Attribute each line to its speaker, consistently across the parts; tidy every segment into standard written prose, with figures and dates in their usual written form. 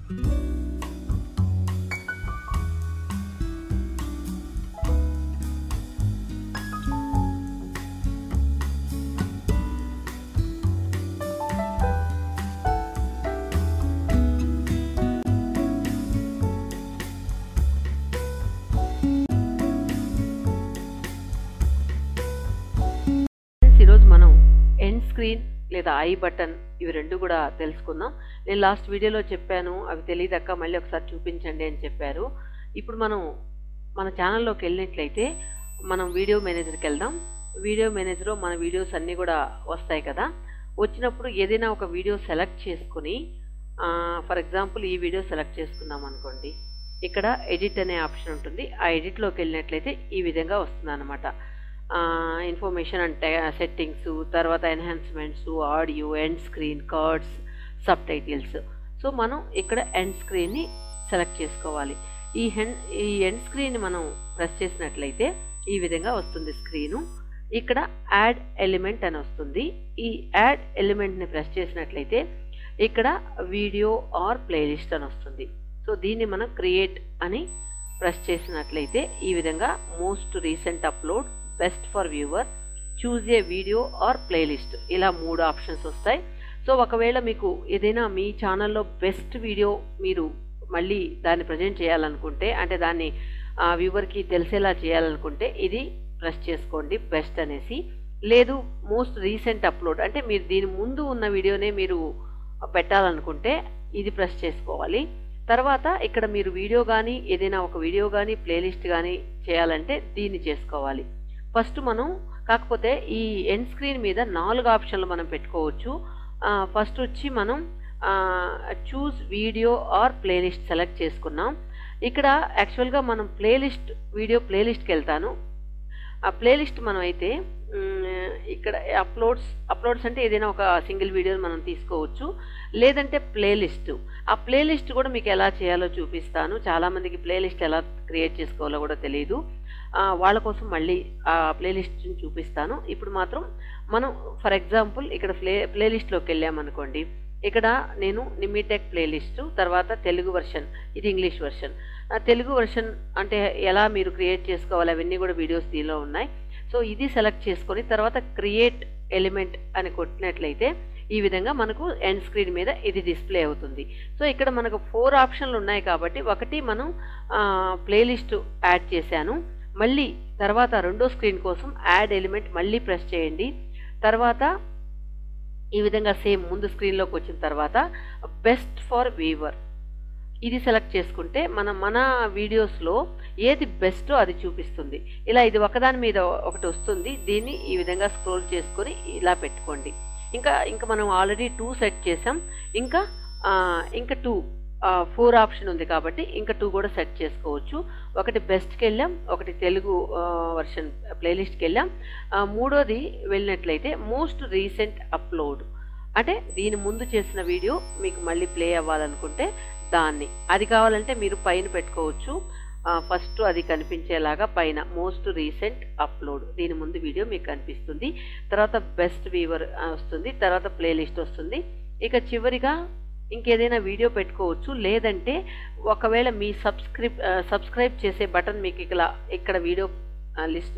Speaker 1: ఈరోజు మనం end screen లేదా ఐ బటన్ ఇవి రెండు కూడా తెలుసుకుందాం. నేను లాస్ట్ వీడియోలో చెప్పాను, అవి తెలియదక్క మళ్ళీ ఒకసారి చూపించండి అని చెప్పారు. ఇప్పుడు మనం మన ఛానల్లోకి వెళ్ళినట్లయితే మనం వీడియో మేనేజర్కి వెళ్దాం. వీడియో మేనేజర్లో మన వీడియోస్ అన్నీ కూడా వస్తాయి కదా. వచ్చినప్పుడు ఏదైనా ఒక వీడియో సెలెక్ట్ చేసుకుని ఫర్ ఎగ్జాంపుల్ ఈ వీడియో సెలెక్ట్ చేసుకున్నాం అనుకోండి. ఇక్కడ ఎడిట్ అనే ఆప్షన్ ఉంటుంది. ఆ ఎడిట్లోకి వెళ్ళినట్లయితే ఈ విధంగా వస్తుంది అన్నమాట. ఇన్ఫర్మేషన్ అంటే సెట్టింగ్స్, తర్వాత enhancements, audio, end screen, cards, sub titles. So మనం ఇక్కడ ఎండ్ స్క్రీన్ని సెలెక్ట్ చేసుకోవాలి. ఈ ఎండ్ స్క్రీన్ మనం ప్రెస్ చేసినట్లయితే ఈ విధంగా వస్తుంది స్క్రీను. ఇక్కడ యాడ్ ఎలిమెంట్ అని వస్తుంది. ఈ యాడ్ ఎలిమెంట్ని ప్రెస్ చేసినట్లయితే ఇక్కడ వీడియో ఆర్ ప్లేలిస్ట్ అని వస్తుంది. సో దీన్ని మనం క్రియేట్ అని ప్రెస్ చేసినట్లయితే ఈ విధంగా most recent upload, best for viewer, choose a video or playlist, ఇలా 3 ఆప్షన్స్ వస్తాయి. సో ఒకవేళ మీకు ఏదైనా మీ ఛానల్లో బెస్ట్ వీడియో మీరు మళ్ళీ దాన్ని ప్రజెంట్ చేయాలనుకుంటే, అంటే దాన్ని వ్యూవర్కి తెలిసేలా చేయాలనుకుంటే ఇది ప్రెస్ చేసుకోండి బెస్ట్ అనేసి. లేదు మోస్ట్ రీసెంట్ అప్లోడ్ అంటే మీరు దీని ముందు ఉన్న వీడియోనే మీరు పెట్టాలనుకుంటే ఇది ప్రెస్ చేసుకోవాలి. తర్వాత ఇక్కడ మీరు వీడియో కానీ ఏదైనా ఒక వీడియో కానీ ప్లేలిస్ట్ కానీ చేయాలంటే దీన్ని చేసుకోవాలి. ఫస్ట్ మనం కాకపోతే ఈ ఎండ్ స్క్రీన్ మీద 4 ఆప్షన్లు మనం పెట్టుకోవచ్చు. ఫస్ట్ వచ్చి మనం చూస్ వీడియో ఆర్ ప్లేలిస్ట్ సెలెక్ట్ చేసుకున్నాం. ఇక్కడ యాక్చువల్గా మనం వీడియో ప్లేలిస్ట్కి వెళ్తాను. ఆ ప్లేలిస్ట్ మనం అయితే ఇక్కడ అప్లోడ్స్ అంటే ఏదైనా ఒక సింగిల్ వీడియోని మనం తీసుకోవచ్చు, లేదంటే ప్లేలిస్ట్. ఆ ప్లేలిస్ట్ కూడా మీకు ఎలా చేయాలో చూపిస్తాను. చాలామందికి ప్లేలిస్ట్ ఎలా క్రియేట్ చేసుకోవాలో కూడా తెలియదు. వాళ్ళ కోసం మళ్ళీ ఆ ప్లేలిస్ట్ని చూపిస్తాను. ఇప్పుడు మాత్రం మనం ఫర్ ఎగ్జాంపుల్ ఇక్కడ ప్లేలిస్ట్లోకి వెళ్ళామనుకోండి. ఇక్కడ నేను నిమిటెక్ ప్లేలిస్ట్, తర్వాత తెలుగు వర్షన్, ఇది ఇంగ్లీష్ వర్షన్. తెలుగు వర్షన్ అంటే ఎలా మీరు క్రియేట్ చేసుకోవాలి అవన్నీ కూడా వీడియోస్ దీనిలో ఉన్నాయి. సో ఇది సెలెక్ట్ చేసుకొని తర్వాత క్రియేట్ ఎలిమెంట్ అని కొట్టినట్లయితే ఈ విధంగా మనకు ఎండ్ స్క్రీన్ మీద ఇది డిస్ప్లే అవుతుంది. సో ఇక్కడ మనకు 4 ఆప్షన్లు ఉన్నాయి కాబట్టి ఒకటి మనం ప్లేలిస్ట్ యాడ్ చేశాను. మళ్ళీ తర్వాత రెండో స్క్రీన్ కోసం యాడ్ ఎలిమెంట్ మళ్ళీ ప్రెస్ చేయండి. తర్వాత ఈ విధంగా సేమ్ ముందు స్క్రీన్లోకి వచ్చిన తర్వాత బెస్ట్ ఫర్ వ్యూవర్ ఇది సెలెక్ట్ చేసుకుంటే మన వీడియోస్లో ఏది బెస్టో అది చూపిస్తుంది. ఇలా ఇది ఒకదాని మీద ఒకటి వస్తుంది. దీన్ని ఈ విధంగా స్క్రోల్ చేసుకొని ఇలా పెట్టుకోండి. ఇంకా మనం ఆల్రెడీ 2 సెట్ చేసాం. ఇంకా 4 ఆప్షన్ ఉంది కాబట్టి ఇంకా 2 కూడా సెట్ చేసుకోవచ్చు. ఒకటి బెస్ట్కి వెళ్ళాం, ఒకటి తెలుగు వర్షన్ ప్లేలిస్ట్కి వెళ్ళాం. మూడోది వెళ్ళినట్లయితే మోస్ట్ రీసెంట్ అప్లోడ్ అంటే దీని ముందు చేసిన వీడియో మీకు మళ్ళీ ప్లే అవ్వాలనుకుంటే అది కావాలంటే మీరు పైన పెట్టుకోవచ్చు. ఫస్ట్ అది కనిపించేలాగా పైన మోస్ట్ రీసెంట్ అప్లోడ్, దీని ముందు వీడియో మీకు కనిపిస్తుంది. తర్వాత బెస్ట్ వ్యూవర్ వస్తుంది, తర్వాత ప్లేలిస్ట్ వస్తుంది. ఇక చివరిగా ఇంకేదైనా వీడియో పెట్టుకోవచ్చు. లేదంటే ఒకవేళ మీ సబ్స్క్రైబ్ చేసే బటన్ మీకు ఇక్కడ వీడియో లిస్ట్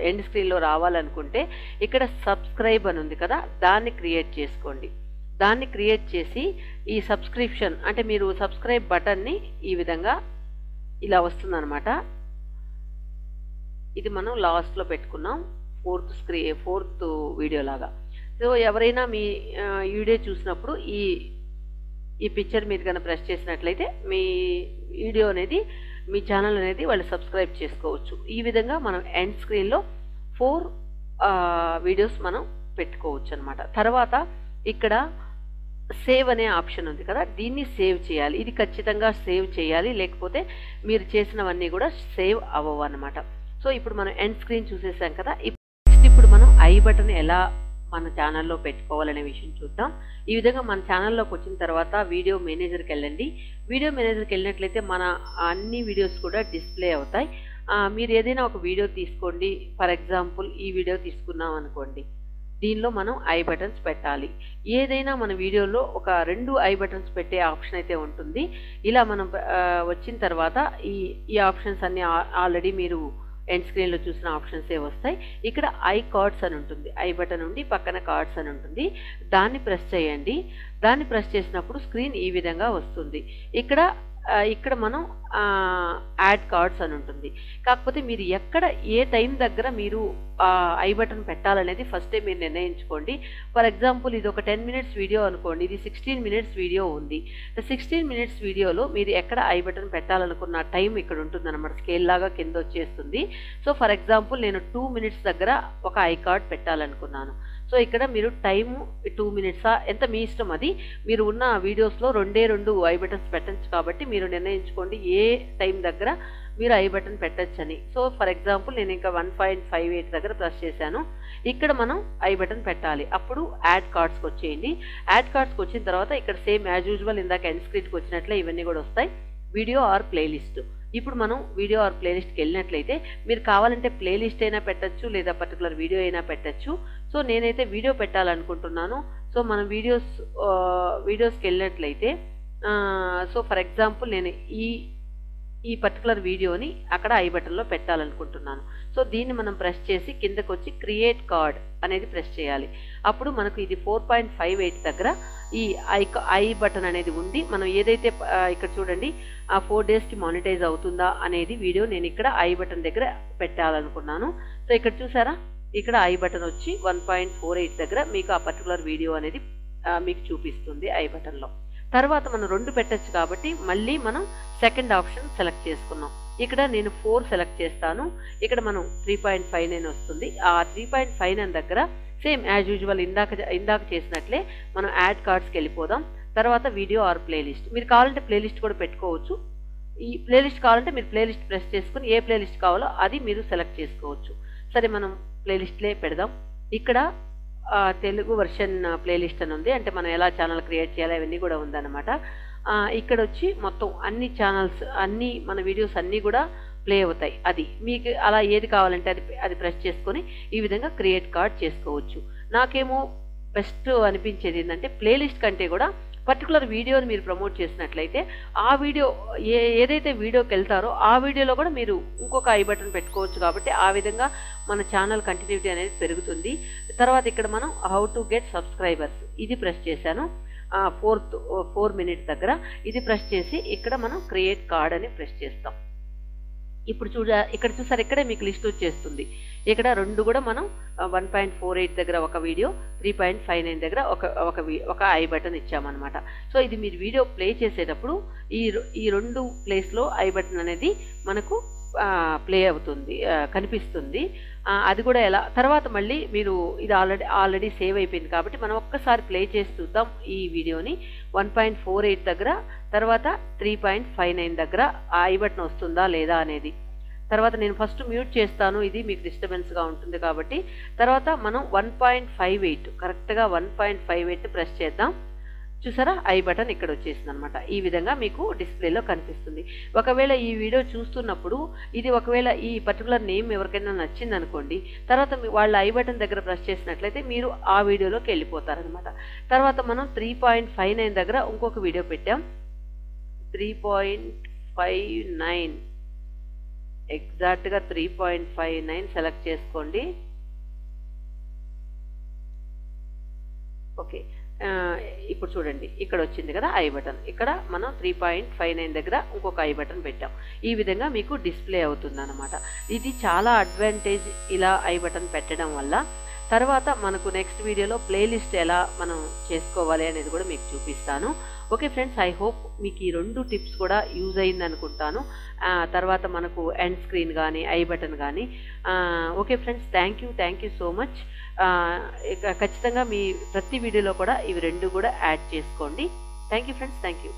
Speaker 1: ఎండ్ స్క్రీన్లో రావాలనుకుంటే ఇక్కడ సబ్స్క్రైబ్ అని ఉంది కదా, దాన్ని క్రియేట్ చేసుకోండి. దాన్ని క్రియేట్ చేసి ఈ సబ్స్క్రిప్షన్ అంటే మీరు సబ్స్క్రైబ్ బటన్ని ఈ విధంగా ఇలా వస్తుందన్నమాట. ఇది మనం లాస్ట్లో పెట్టుకున్నాం, ఫోర్త్ వీడియో లాగా. సో ఎవరైనా మీ వీడియో చూసినప్పుడు ఈ పిక్చర్ మీరు కనుక ప్రెస్ చేసినట్లయితే మీ వీడియో అనేది, మీ ఛానల్ అనేది వాళ్ళు సబ్స్క్రైబ్ చేసుకోవచ్చు. ఈ విధంగా మనం ఎండ్ స్క్రీన్లో 4 వీడియోస్ మనం పెట్టుకోవచ్చు అనమాట. తర్వాత ఇక్కడ సేవ్ అనే ఆప్షన్ ఉంది కదా, దీన్ని సేవ్ చేయాలి. ఇది ఖచ్చితంగా సేవ్ చేయాలి, లేకపోతే మీరు చేసినవన్నీ కూడా సేవ్ అవ్వవు అనమాట. సో ఇప్పుడు మనం ఎండ్ స్క్రీన్ చూసేసాం కదా. ఇప్పుడు మనం ఐ బటన్ ఎలా మన ఛానల్లో పెట్టుకోవాలనే విషయం చూద్దాం. ఈ విధంగా మన ఛానల్లోకి వచ్చిన తర్వాత వీడియో మేనేజర్కి వెళ్ళండి. వీడియో మేనేజర్కి వెళ్ళినట్లయితే మన అన్ని వీడియోస్ కూడా డిస్ప్లే అవుతాయి. మీరు ఏదైనా ఒక వీడియో తీసుకోండి. ఫర్ ఎగ్జాంపుల్ ఈ వీడియో తీసుకున్నాం అనుకోండి. దీనిలో మనం ఐ బటన్స్ పెట్టాలి. ఏదైనా మన వీడియోలో ఒక 2 ఐ బటన్స్ పెట్టే ఆప్షన్ అయితే ఉంటుంది. ఇలా మనం వచ్చిన తర్వాత ఈ ఆప్షన్స్ అన్నీ ఆల్రెడీ మీరు ఎండ్ స్క్రీన్లో చూసిన ఆప్షన్సే వస్తాయి. ఇక్కడ ఐ కార్డ్స్ అని ఉంటుంది, ఐ బటన్ ఉండి పక్కన కార్డ్స్ అని ఉంటుంది. దాన్ని ప్రెస్ చేయండి. దాన్ని ప్రెస్ చేసినప్పుడు స్క్రీన్ ఈ విధంగా వస్తుంది. ఇక్కడ మనం యాడ్ కార్డ్స్ అని ఉంటుంది. కాకపోతే మీరు ఎక్కడ ఏ టైం దగ్గర మీరు ఐ బటన్ పెట్టాలనేది ఫస్టే మీరు నిర్ణయించుకోండి. ఫర్ ఎగ్జాంపుల్ ఇది ఒక 10 మినిట్స్ వీడియో అనుకోండి, ఇది 16 మినిట్స్ వీడియో ఉంది. 16 మినిట్స్ వీడియోలో మీరు ఎక్కడ ఐ బటన్ పెట్టాలనుకున్న టైం ఇక్కడ ఉంటుందన్నమాట, స్కేల్ లాగా కింద వచ్చేస్తుంది. సో ఫర్ ఎగ్జాంపుల్ నేను 2 మినిట్స్ దగ్గర ఒక ఐ కార్డ్ పెట్టాలనుకున్నాను. సో ఇక్కడ మీరు టైము 2 మినిట్సా ఎంత మీ ఇష్టం, అది మీరు ఉన్న వీడియోస్లో 2 ఐ బటన్స్ పెట్టచ్చు కాబట్టి మీరు నిర్ణయించుకోండి ఏ టైం దగ్గర మీరు ఐ బటన్ పెట్టచ్చని. సో ఫర్ ఎగ్జాంపుల్ నేను ఇంకా 1.58 దగ్గర ప్రెస్ చేశాను. ఇక్కడ మనం ఐ బటన్ పెట్టాలి. అప్పుడు యాడ్ కార్డ్స్కి వచ్చేయండి. యాడ్ కార్డ్స్కి వచ్చిన తర్వాత ఇక్కడ సేమ్ యాజ్ యూజువల్ ఇందాక ఎండ్ స్క్రీన్కి వచ్చినట్లే ఇవన్నీ కూడా వస్తాయి, వీడియో ఆర్ ప్లేలిస్ట్. ఇప్పుడు మనం వీడియో ఆర్ ప్లేలిస్ట్కి వెళ్ళినట్లయితే మీరు కావాలంటే ప్లేలిస్ట్ అయినా పెట్టచ్చు, లేదా పర్టికులర్ వీడియో అయినా పెట్టచ్చు. సో నేనైతే వీడియో పెట్టాలనుకుంటున్నాను. సో మనం వీడియోస్కి వెళ్ళినట్లయితే సో ఫర్ ఎగ్జాంపుల్ నేను ఈ పర్టికులర్ వీడియోని అక్కడ ఐ బటన్లో పెట్టాలనుకుంటున్నాను. సో దీన్ని మనం ప్రెస్ చేసి కిందకు వచ్చి క్రియేట్ కార్డ్ అనేది ప్రెస్ చేయాలి. అప్పుడు మనకు ఇది 4.58 దగ్గర ఈ ఐ బటన్ అనేది ఉంది. మనం ఏదైతే ఇక్కడ చూడండి ఆ 4 డేస్కి మానిటైజ్ అవుతుందా అనేది వీడియో నేను ఇక్కడ ఐ బటన్ దగ్గర పెట్టాలనుకున్నాను. సో ఇక్కడ చూసారా, ఇక్కడ ఐ బటన్ వచ్చి 1.48 దగ్గర మీకు ఆ పర్టికులర్ వీడియో అనేది మీకు చూపిస్తుంది ఐ బటన్లో. తర్వాత మనం 2 పెట్టచ్చు కాబట్టి మళ్ళీ మనం సెకండ్ ఆప్షన్ సెలెక్ట్ చేసుకున్నాం. ఇక్కడ నేను 4 సెలెక్ట్ చేస్తాను. ఇక్కడ మనం 3.59 వస్తుంది. ఆ 3.59 దగ్గర సేమ్ యాజ్ యూజువల్ ఇందాక చేసినట్లే మనం యాడ్ కార్డ్స్కి వెళ్ళిపోదాం. తర్వాత వీడియో ఆర్ ప్లేలిస్ట్, మీరు కావాలంటే ప్లేలిస్ట్ కూడా పెట్టుకోవచ్చు. ఈ ప్లేలిస్ట్ కావాలంటే మీరు ప్లేలిస్ట్ ప్రెస్ చేసుకుని ఏ ప్లేలిస్ట్ కావాలో అది మీరు సెలెక్ట్ చేసుకోవచ్చు. సరే మనం ప్లేలిస్ట్లే పెడదాం. ఇక్కడ తెలుగు వర్షన్ ప్లేలిస్ట్ అని ఉంది, అంటే మనం ఎలా ఛానల్ క్రియేట్ చేయాలి అవన్నీ కూడా ఉందన్నమాట. ఇక్కడ వచ్చి మొత్తం అన్ని ఛానల్స్ అన్నీ మన వీడియోస్ అన్నీ కూడా ప్లే అవుతాయి. అది మీకు అలా ఏది కావాలంటే అది ప్రెస్ చేసుకొని ఈ విధంగా క్రియేట్ కార్డ్ చేసుకోవచ్చు. నాకేమో బెస్ట్ అనిపించేది ఏంటంటే ప్లేలిస్ట్ కంటే కూడా పర్టికులర్ వీడియోని మీరు ప్రమోట్ చేసినట్లయితే ఆ వీడియో ఏదైతే వీడియోకి వెళ్తారో ఆ వీడియోలో కూడా మీరు ఇంకొక ఐ బటన్ పెట్టుకోవచ్చు. కాబట్టి ఆ విధంగా మన ఛానల్ కంటిన్యూటీ అనేది పెరుగుతుంది. తర్వాత ఇక్కడ మనం హౌ టు గెట్ సబ్స్క్రైబర్స్ ఇది ప్రెస్ చేశాను 4 మినిట్స్ దగ్గర. ఇది ప్రెస్ చేసి ఇక్కడ మనం క్రియేట్ కార్డ్ అని ప్రెస్ చేస్తాం. ఇప్పుడు ఇక్కడ చూసారు, ఇక్కడే మీకు లిస్ట్ వచ్చేస్తుంది. ఇక్కడ 2 కూడా మనం 1.48 దగ్గర ఒక వీడియో, 3.59 దగ్గర ఒక ఐ బటన్ ఇచ్చామన్నమాట. సో ఇది మీరు వీడియో ప్లే చేసేటప్పుడు ఈ 2 ప్లేస్లో ఐ బటన్ అనేది మనకు ప్లే అవుతుంది, కనిపిస్తుంది. అది కూడా ఎలా తర్వాత మళ్ళీ మీరు ఇది ఆల్రెడీ సేవ్ అయిపోయింది కాబట్టి మనం ఒక్కసారి ప్లే చేసి చూద్దాం ఈ వీడియోని. 1.48 దగ్గర తర్వాత 3.59 దగ్గర ఆ ఐ బటన్ వస్తుందా లేదా అనేది. తర్వాత నేను ఫస్ట్ మ్యూట్ చేస్తాను, ఇది మీకు డిస్టర్బెన్స్గా ఉంటుంది కాబట్టి. తర్వాత మనం 1.58 కరెక్ట్గా 1.58 ప్రెస్ చేద్దాం. చూసారా, ఐ బటన్ ఇక్కడ వచ్చేసింది అనమాట. ఈ విధంగా మీకు డిస్ప్లేలో కనిపిస్తుంది. ఒకవేళ ఈ వీడియో చూస్తున్నప్పుడు ఇది ఒకవేళ ఈ పర్టికులర్ నేమ్ ఎవరికైనా నచ్చింది అనుకోండి, తర్వాత వాళ్ళ ఐ బటన్ దగ్గర ప్రెస్ చేసినట్లయితే మీరు ఆ వీడియోలోకి వెళ్ళిపోతారనమాట. తర్వాత మనం 3.59 దగ్గర ఇంకొక వీడియో పెట్టాం. 3.59 ఎగ్జాక్ట్గా 3.59 సెలెక్ట్ చేసుకోండి. ఓకే, ఇప్పుడు చూడండి ఇక్కడ వచ్చింది కదా ఐ బటన్. ఇక్కడ మనం 3.59 దగ్గర ఇంకొక ఐ బటన్ పెట్టాం. ఈ విధంగా మీకు డిస్ప్లే అవుతుంది అన్నమాట. ఇది చాలా అడ్వాంటేజ్ ఇలా ఐ బటన్ పెట్టడం వల్ల. తర్వాత మనకు నెక్స్ట్ వీడియోలో ప్లేలిస్ట్ ఎలా మనం చేసుకోవాలి అనేది కూడా మీకు చూపిస్తాను. ఓకే ఫ్రెండ్స్, ఐ హోప్ మీకు ఈ 2 టిప్స్ కూడా యూజ్ అయింది అనుకుంటాను. తర్వాత మనకు ఎండ్ స్క్రీన్ కానీ ఐ బటన్ కానీ. Okay friends, thank you so much. ఖచ్చితంగా మీ ప్రతి వీడియోలో కూడా ఇవి 2 కూడా యాడ్ చేసుకోండి. Thank you friends, thank you.